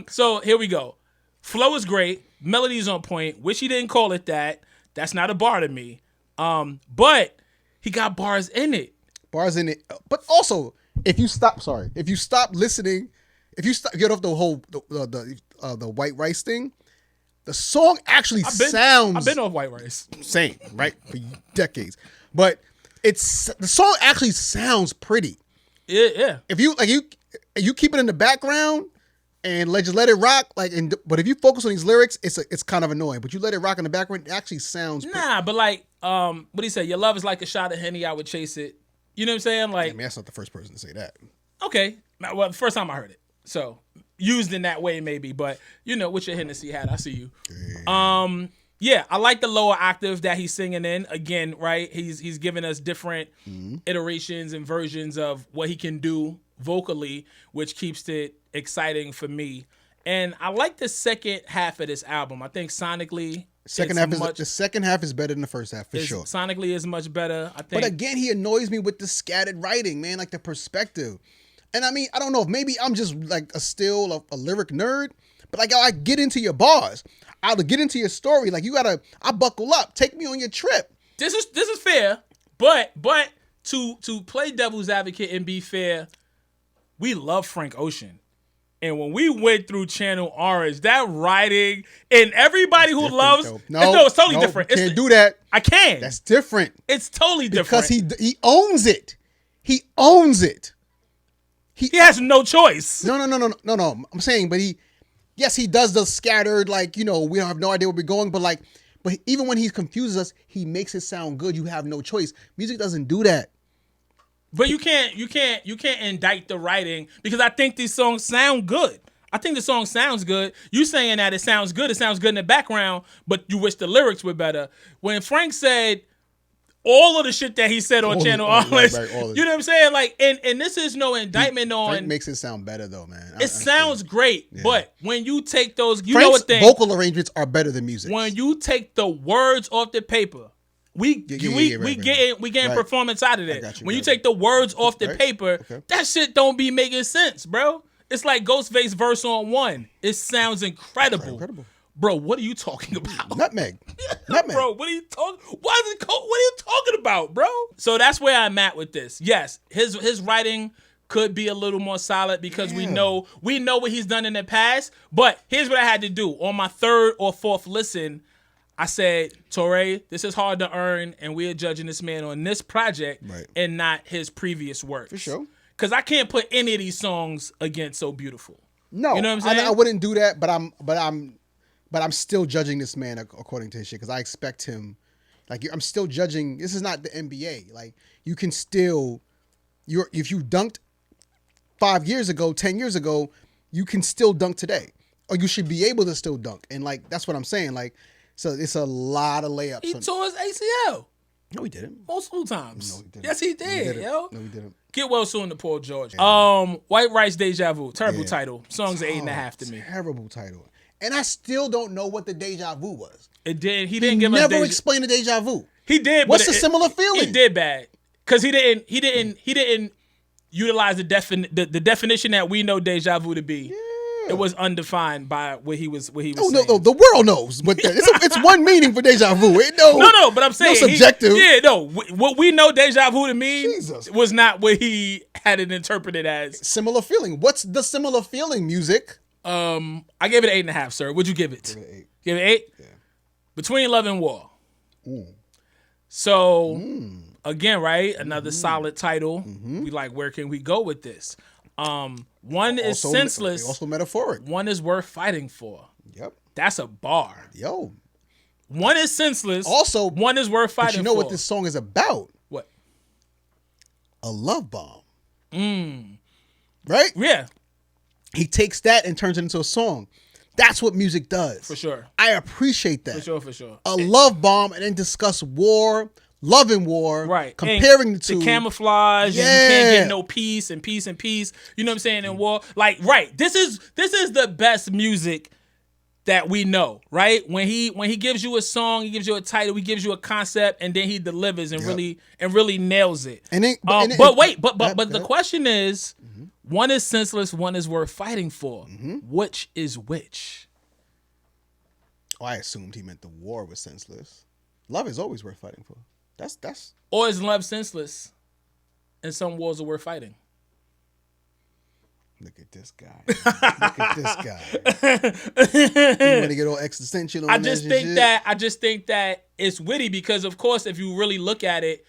So here we go. Flow is great. Melody's on point. Wish he didn't call it that. That's not a bar to me. But he got bars in it. Bars in it. But also, if you stop listening. If you get off the whole the white rice thing, the song actually sounds. I've been off white rice. Same, right? For decades, but the song actually sounds pretty. Yeah. If you keep it in the background and just let it rock, but if you focus on these lyrics, it's kind of annoying. But you let it rock in the background, it actually sounds. Nah, but what he said, your love is like a shot of Henny, I would chase it. You know what I'm saying? Like, I mean, that's not the first person to say that. Okay, well, the first time I heard it. So used in that way maybe, but with your Hennessy hat, I see you. Yeah, I like the lower octave that he's singing in. Again, right? He's giving us different iterations and versions of what he can do vocally, which keeps it exciting for me. And I like the second half of this album. I think sonically, the second half is better than the first half for sure. Sonically is much better. I think. But again, he annoys me with the scattered writing, man. Like the perspective. And I mean, I don't know if maybe I'm just like a lyric nerd, but like I get into your bars. I'll get into your story. Like I buckle up. Take me on your trip. This is fair, but to play devil's advocate and be fair, we love Frank Ocean. And when we went through Channel Orange, that writing and everybody who loves it's totally different. Can't do that. I can. That's different. It's totally different because he owns it. He owns it. He has no choice. No. I'm saying, but he does the scattered, we have no idea where we're going, but even when he confuses us, he makes it sound good. You have no choice. Music doesn't do that. But you can't indict the writing because I think these songs sound good. I think the song sounds good. You saying that it sounds good in the background, but you wish the lyrics were better. When Frank said all of the shit that he said on Channel Artless, you know what I'm saying? Like, and this is no indictment on. Frank makes it sound better though, man. It sounds great, but when you take those, you Frank's know what thing? Vocal arrangements are better than music. When you take the words off the paper, we getting performance out of that. When you take the words off the paper, that shit don't be making sense, bro. It's like Ghostface verse on 1. It sounds incredible. Bro, what are you talking about? Nutmeg. Bro, what are you talking? What are you talking about, bro? So that's where I'm at with this. Yes, his writing could be a little more solid because we know what he's done in the past. But here's what I had to do. On my third or fourth listen, I said, Torae, this is hard to earn, and we're judging this man on this project and not his previous works. For sure. Because I can't put any of these songs against So Beautiful. No, you know what I'm saying? I wouldn't do that, but I'm still judging this man according to his shit because I expect him. Like, I'm still judging. This is not the NBA. Like, you can still, if you dunked 5 years ago, 10 years ago, you can still dunk today, or you should be able to still dunk. And like, that's what I'm saying. Like, so it's a lot of layups. He tore his ACL. No, he didn't. Multiple times. No, he didn't. Yes, he did, yo. No, he didn't. Get well soon to Paul George. White Rice Deja Vu. Terrible title. Song's 8.5 to me. Terrible title. And I still don't know what the Deja Vu was. He didn't give us never explained the Deja Vu. He did. What's the similar feeling? He did bad because he didn't utilize the definition that we know Deja Vu to be. It was undefined by what he was saying. No, the world knows. But it's one meaning for Deja Vu. No, but I'm saying no subjective. What we know Deja Vu to mean was not what he had it interpreted as. Similar feeling. What's the similar feeling, Musiq? I gave it 8.5, sir. What'd you give it? Give it 8. Give it 8? Yeah. Between Love and War. So, again, right? Another solid title. We like, where can we go with this? One is senseless. Also metaphoric. One is worth fighting for. Yep. That's a bar. Yo. One is senseless. Also, one is worth fighting for. But you know what this song is about? What? A love bomb. Right? Yeah. He takes that and turns it into a song. That's what music does. For sure. I appreciate that. For sure. A love bomb and then discuss war, love and war. Right. Comparing the two. The camouflage and you can't get no peace and peace and peace. You know what I'm saying? In war. Like, right. This is the best music that we know, right? When he gives you a song, he gives you a title, he gives you a concept, and then he delivers and really nails it. And then, but the question is, one is senseless, one is worth fighting for. Which is which? Oh, I assumed he meant the war was senseless. Love is always worth fighting for. That's. Or is love senseless, and some wars are worth fighting? Look at this guy. Look at this guy. You want to get all existential on I just think that it's witty because, of course, if you really look at it,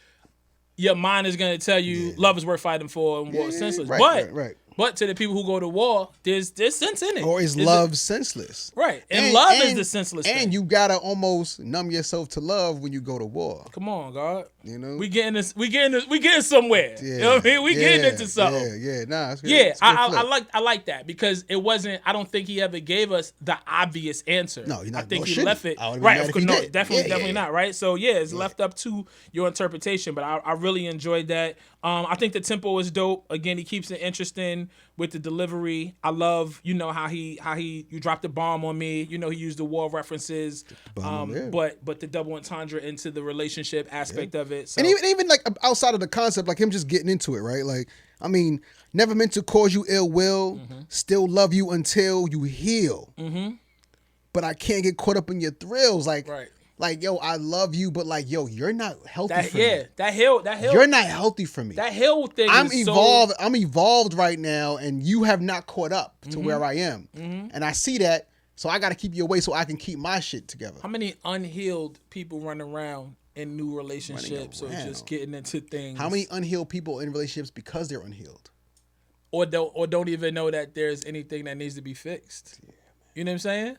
your mind is going to tell you love is worth fighting for and war is senseless. Right. But to the people who go to war, there's sense in it. Or is love senseless? Right. And love is the senseless thing. And you gotta almost numb yourself to love when you go to war. Come on, God. You know? We getting somewhere. Yeah. You know what I mean? We getting into something. Yeah. Nah, it's good. Yeah, I like that because it wasn't. I don't think he ever gave us the obvious answer. No, I think he left it right. Of course, no, definitely not. Right. So it's left up to your interpretation. But I really enjoyed that. I think the tempo is dope. Again, he keeps it interesting with the delivery. I love, how he you dropped the bomb on me. He used the war references. But the double entendre into the relationship aspect of it. So. And even like outside of the concept, like him just getting into it, right? Like, I mean, never meant to cause you ill will, still love you until you heal. But I can't get caught up in your thrills. Like, like, yo, I love you, but like, yo, you're not healthy for me. That hill. You're not healthy for me. That hill thing I'm evolved right now, and you have not caught up to where I am. And I see that, so I got to keep you away so I can keep my shit together. How many unhealed people run around in new relationships or just getting into things? How many unhealed people in relationships because they're unhealed? Or don't even know that there's anything that needs to be fixed. Yeah, you know what I'm saying?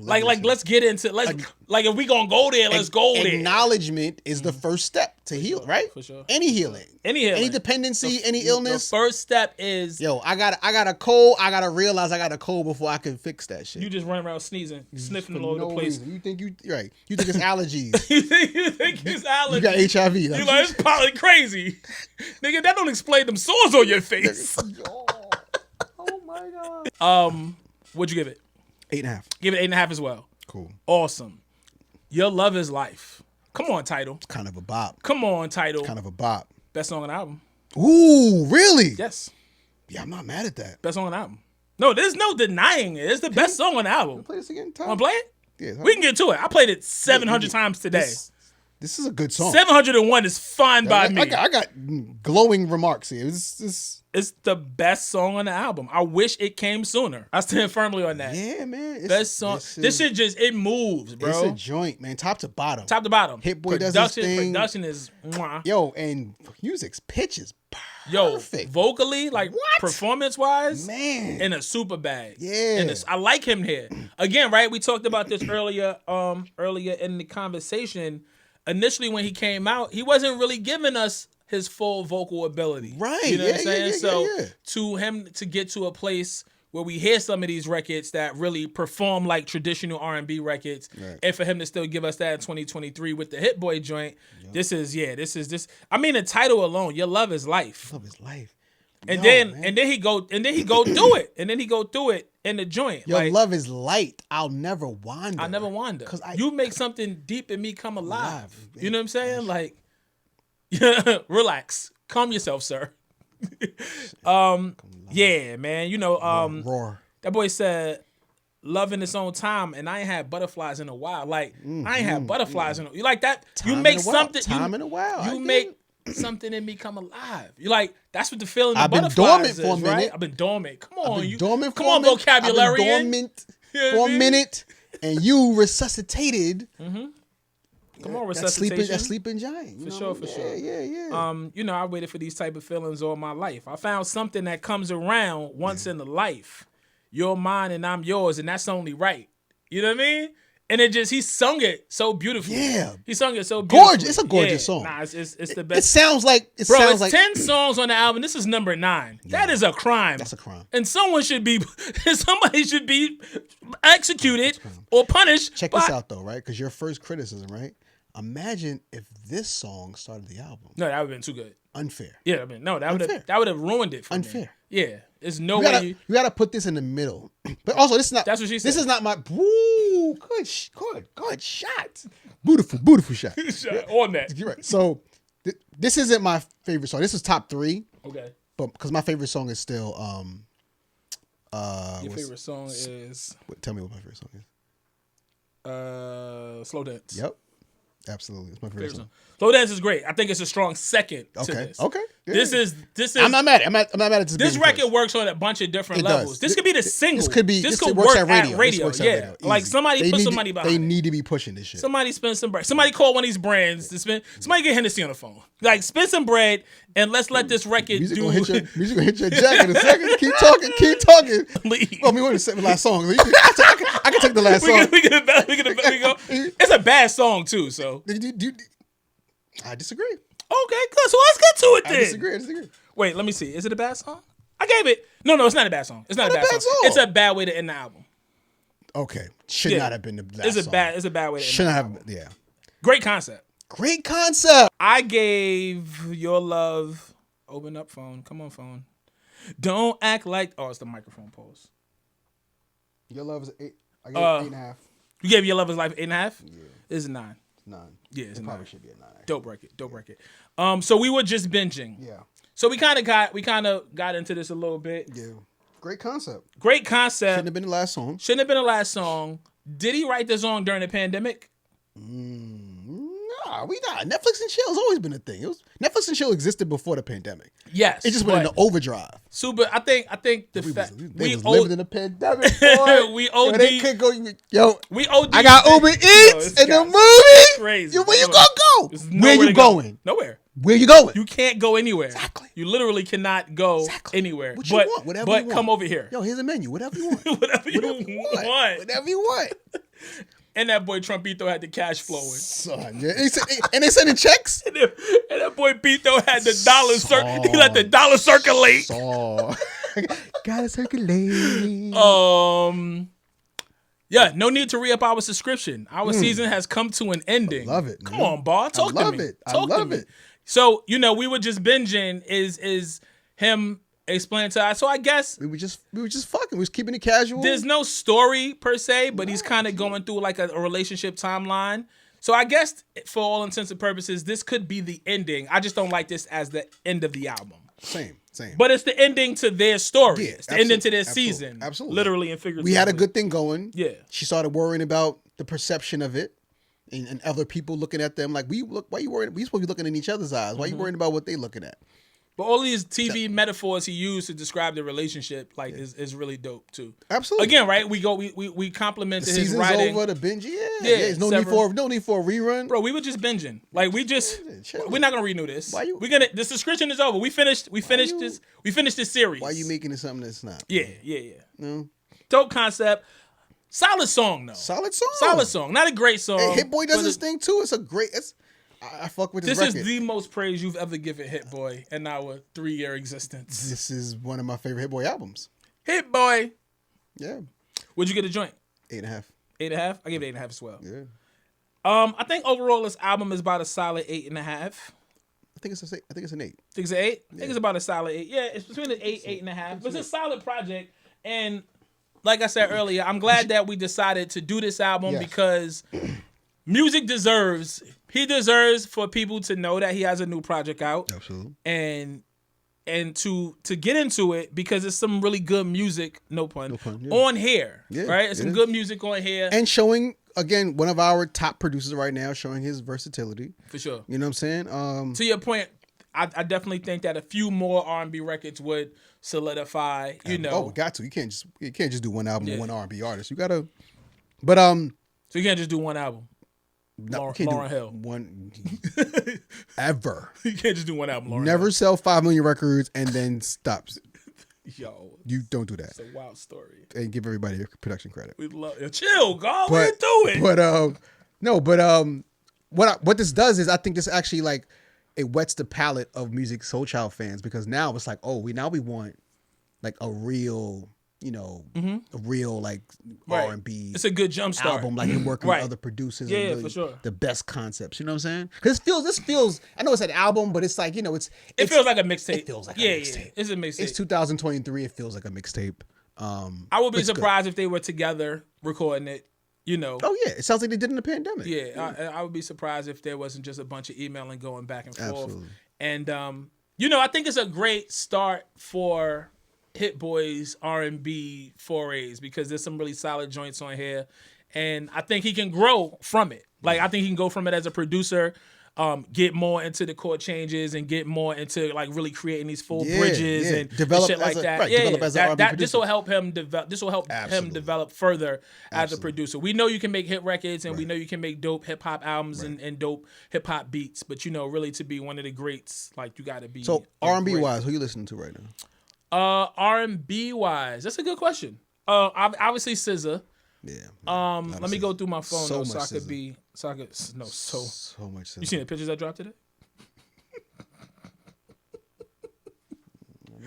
Like let's get into like if we gonna go there, let's go there. Acknowledgement is the first step to heal, right? For sure. Any healing, any dependency, any illness. The first step is I got a cold. I gotta realize I got a cold before I can fix that shit. You just run around sneezing, sniffing all over the place. Reason. You think it's allergies. you think it's allergies. You got HIV. You like it's probably crazy, nigga. That don't explain them sores on your face. Oh my god. What'd you give it? 8.5. Give it 8.5 as well. Cool. Awesome. Your Love Is Life. Come on, title. It's kind of a bop. Come on, title. Kind of a bop. Best song on the album. Ooh, really? Yes. Yeah, I'm not mad at that. Best song on the album. No, there's no denying it. It's the best song on the album. Play this again, Tom. Want to play it? Yeah. We can get to it. I played it 700 times today. This is a good song. 701 is fine by me. I got glowing remarks here. It's the best song on the album. I wish it came sooner. I stand firmly on that. Yeah, man. Best song. This shit just, it moves, bro. It's a joint, man. Top to bottom. Top to bottom. Hit Boy does his thing. Production is mwah. Yo, and Music's pitch is perfect. Yo, vocally, like performance-wise, man, in a super bag. Yeah. I like him here. Again, right? We talked about this earlier in the conversation. Initially, when he came out, he wasn't really giving us his full vocal ability. Right. You know what I'm saying? So yeah. to him to get to a place where we hear some of these records that really perform like traditional R&B records, right, and for him to still give us that in 2023 with the Hit Boy joint, this is. I mean, the title alone, Your Love Is Life. Love is life. And then he go do it. And then he go through it in the joint. Your like, love is light. I'll never wander. I never wander. You make something deep in me come alive. You know what I'm saying? Like, relax. Calm yourself, sir. Yeah, man. You know, roar. That boy said, love in its own time, and I ain't had butterflies in a while. Like, I ain't had butterflies in a while. You like that? You make something. Time in a while. You make something in me come alive. You like, that's what the feeling of butterflies butterflies dormant for a minute. right? I've been dormant. Come on, dormant come on, vocabulary. I've been dormant for a minute, and you resuscitated. Mm-hmm. Come on, resuscitation. That sleeping giant. For sure. Yeah. You know, I waited for these type of feelings all my life. I found something that comes around once in a life. You're mine and I'm yours, and that's only right. You know what I mean? And he sung it so beautifully. Yeah. He sung it so beautifully. Gorgeous. It's a gorgeous song. Nah, it's the best. It sounds like... It's 10 songs on the album. This is number 9. Yeah. That is a crime. That's a crime. And somebody should be executed or punished. Check this out, though, right? Because your first criticism, right? Imagine if this song started the album. No, that would have been too good. Unfair. Yeah, I mean, no, that would have ruined it for Unfair. me. Yeah. There's no way. You gotta put this in the middle. But also, this is not. That's what she said. This is not my. Ooh, good shot. Beautiful shot. On that. You're right. So, this isn't my favorite song. This is top 3. Okay. But because my favorite song is still. Your favorite song is. Tell me what my favorite song is. Slow Dance. Yep. Absolutely, it's my favorite song. Slow Dance is great. I think it's a strong second to this. Okay. Yeah. This is. I'm not mad. I'm not mad at this. This record works on a bunch of different levels. This could be the single. This could work at radio. Yeah, like somebody put some money behind. They need to be pushing this shit. Somebody spend some bread. Somebody call one of these brands to spend. Somebody get Hennessy on the phone. Like spend some bread and let's let this record music do. Music gonna hit your jacket in a second. Keep talking. Leave. Well, I mean, what's the last song? I can take the last song. We go. It's a bad song too. So I disagree. Okay, good. So let's get to it then. I disagree. Wait, let me see. Is it a bad song? I gave it. No, it's not a bad song. It's not a bad song. It's a bad way to end the album. Okay, should not have been the last song. It's a bad way to end Should the not album. have. Yeah. Great concept. I gave Your Love. Open up phone. Come on, phone. Don't act like. Oh, it's the microphone pause. Your Love is 8. I gave it 8.5. You gave Your Love Is Life 8.5? Yeah. It's a 9. 9. Yeah, it's a 9. Probably should be a 9. Dope record. So we were just binging. Yeah. So we kind of got into this a little bit. Yeah. Great concept. Shouldn't have been the last song. Did he write the song during the pandemic? Nah, we not. Netflix and chill has always been a thing. Netflix and chill existed before the pandemic. Yes, it just went into overdrive. Super. I think the fact we lived in the pandemic. Boy. We OD. They could go. Yo, we OD. I got Uber Eats and the movie. Crazy. Where you gonna go? Where you going? Nowhere. Where you going? You can't go anywhere. Exactly. You literally cannot go anywhere. What you want? Whatever you want. Come over here. Yo, here's a menu. Whatever you want. Whatever you want. Whatever you want. And that boy Trumpito had the cash flowing. Son, yeah. And they sending checks? And that boy Pito had the dollar he let the dollar circulate. Gotta circulate. Yeah, no need to re-up our subscription. Our season has come to an ending. I love it. Come on, Bar. Talk to me. I love it. I love it. So, we were just binging is him explaining to us. So I guess we were just fucking. We was keeping it casual. There's no story per se, but he's kind of going through like a relationship timeline. So I guess for all intents and purposes, this could be the ending. I just don't like this as the end of the album. Same. But it's the ending to their story. Yeah, it's the ending to their season. Absolutely. Literally and figuratively. We had a good thing going. Yeah. She started worrying about the perception of it and other people looking at them like, why you worried? We supposed to be looking in each other's eyes. Why you worrying about what they looking at? But all these TV metaphors he used to describe the relationship is really dope too. Absolutely. Again, right? We complimented his season's writing. over, the binge. Yeah. There's no need for a rerun. Bro, we were just binging. Like we're not gonna renew this. The subscription is over. We finished this series. Why are you making it something that's not? Yeah. No. Dope concept. Solid song though. Solid song. Not a great song. And Hit Boy does his thing too. It's a great. I fuck with this record. This is the most praise you've ever given Hit Boy in our 3-year existence. This is one of my favorite Hit Boy albums. Hit Boy. Yeah. What'd you get a joint? 8.5. 8.5? I gave it 8.5 as well. Yeah. I think overall this album is about a solid 8.5. I think it's an 8. Think it's an 8? I think it's about a solid 8. Yeah, it's between an 8, 8.5. But it's a solid project. And like I said earlier, I'm glad that we decided to do this album because Musiq deserves for people to know that he has a new project out. Absolutely. And to get into it because it's some really good music, no pun, yeah. on here. Yeah, right? It's some good music on here. And showing, again, one of our top producers right now, showing his versatility. For sure. You know what I'm saying? To your point, I definitely think that a few more R&B records would solidify, Oh, we got to. You can't just do one album with one R&B artist. You gotta But So you can't just do one album. Lauryn Hill. One ever. You can't just do one album. Lauryn Never Hill. sell 5 million records and then stops. Yo, you don't do that. It's a wild story. And give everybody a production credit. We love chill, God. We ain't do it. What this does is I think this actually like it whets the palate of Musiq Soulchild fans because now it's like we want like a real. A real like R&B. It's a good jump start. Album, like him working with other producers. Yeah, and really for sure. The best concepts. You know what I'm saying? Because this feels. I know it's an album, but it's like it feels like a mixtape. It feels like a mixtape. Yeah, it's a mixtape. It's 2023. It feels like a mixtape. I would be surprised if they were together recording it. Oh yeah, it sounds like they did in the pandemic. Yeah, I would be surprised if there wasn't just a bunch of emailing going back and forth. Absolutely. And I think it's a great start for Hit Boy's R&B forays because there's some really solid joints on here, and I think he can grow from it. Like I think he can go from it as a producer, get more into the chord changes and get more into like really creating these full bridges and develop shit like that. Develop as an R&B producer. This will help him develop. This will help him develop further as a producer. We know you can make hit records and we know you can make dope hip hop albums and dope hip hop beats, but really to be one of the greats, like you got to be. So R&B wise, who you listening to right now? R&B wise, that's a good question. Obviously SZA. Yeah. Let me go through my phone so much I could SZA. be so much SZA. You seen the pictures I dropped today?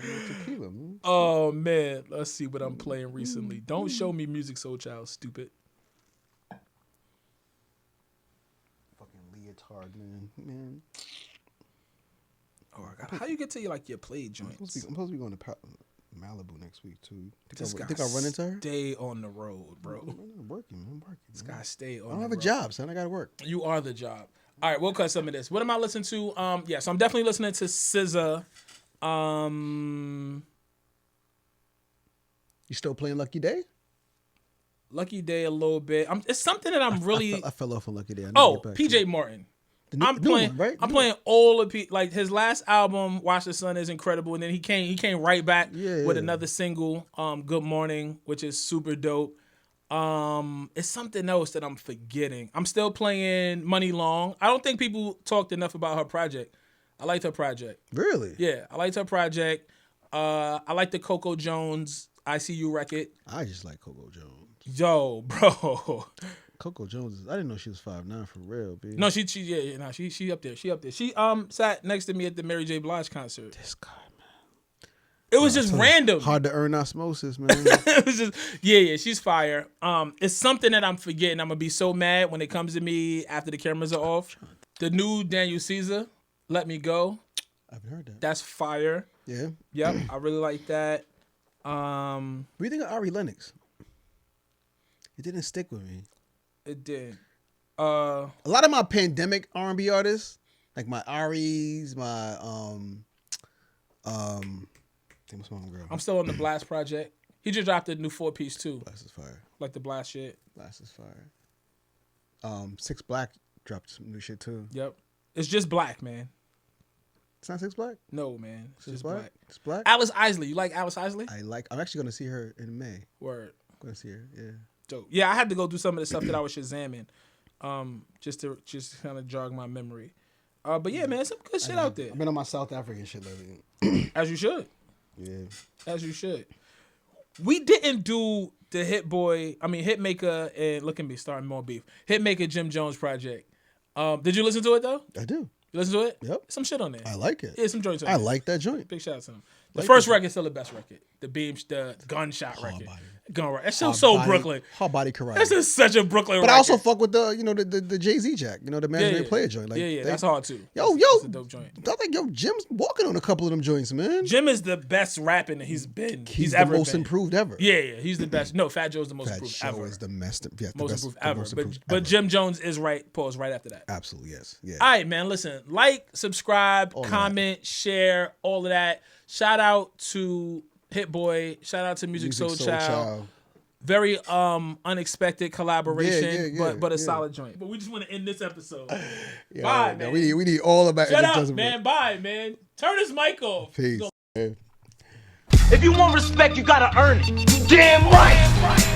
Tequila, man. Oh man, let's see what I'm playing recently. Don't show me Musiq Soulchild, stupid. Fucking leotard, man. Oh God, how you get to your play joints? I'm supposed to be going to Malibu next week too. Think I I'll run into her? Stay on the road, bro. I'm working. This guy stay on. I don't have a job, son. I gotta work. You are the job. All right, we'll cut some of this. What am I listening to? So I'm definitely listening to SZA. You still playing Lucky Day? Lucky Day a little bit. It's something that I'm really. I fell off on Lucky Day. PJ Morton. I'm playing all of like his last album, Watch the Sun, is incredible, and then he came right back with another single, Good Morning, which is super dope. It's something else that I'm forgetting. I'm still playing Money Long. I don't think people talked enough about her project. I liked her project. Really? Yeah, I liked her project. I like the Coco Jones ICU record. I just like Coco Jones. Yo, bro. Coco Jones, I didn't know she was 5'9" for real, B. No, she up there. She up there. She sat next to me at the Mary J. Blige concert. This guy, man. It was just random. Hard to earn osmosis, man. It was just she's fire. It's something that I'm forgetting. I'm gonna be so mad when it comes to me after the cameras are off. The new Daniel Caesar, Let Me Go. I haven't heard that. That's fire. Yeah. Yep, I really like that. What do you think of Ari Lennox? It didn't stick with me. It did. A lot of my pandemic R&B artists, like my Aries, my what's my girl? I'm still on the Blast project. He just dropped a new 4-piece too. Blast is fire. Like the Blast shit. Blast is fire. 6 Black dropped some new shit too. Yep. It's just Black, man. It's not 6 Black? No, man. It's just Black? Black. It's Black? Alice Isley. You like Alice Isley? I'm actually gonna see her in May. Word. I'm gonna see her, yeah. Dope. Yeah, I had to go do some of the stuff that I was shazamming. Just to kind of jog my memory. But yeah, man, some good shit out there. I've been on my South African shit lately. As you should. Yeah. As you should. We didn't do the Hitmaker and look at me starting more beef. Hitmaker Jim Jones project. Did you listen to it though? I do. You listen to it? Yep. Some shit on there. I like it. Yeah, some joints on I there. like that joint. Big shout out to him. The Like first that. record's still the best record. The gunshot Hard record. body. Gun record. That shit's so Brooklyn. Hard body karate. This is such a Brooklyn But record. I also fuck with the Jay-Z jack, the Management yeah. Player joint. Like, yeah, that's hard too. Yo, That's a dope joint. I think Jim's walking on a couple of them joints, man. Jim is the best rapping that he's been. He's the ever most been. improved ever. Yeah, he's the best. No, Fat Joe's the most Fat improved Joe ever. is the most Improved ever. improved But ever. Jim Jones is right. Pause right after that. Absolutely, yes. Yeah. All right, man. Listen, like, subscribe, comment, share, all of that. Shout out to Hit Boy. Shout out to Musiq Soulchild. Very unexpected collaboration, but a solid joint. But we just want to end this episode. Yeah, Bye, no, man. we need all about. Shut up, man. Bye, man. Turn his mic off. Peace. If you want respect, you gotta earn it. You damn right.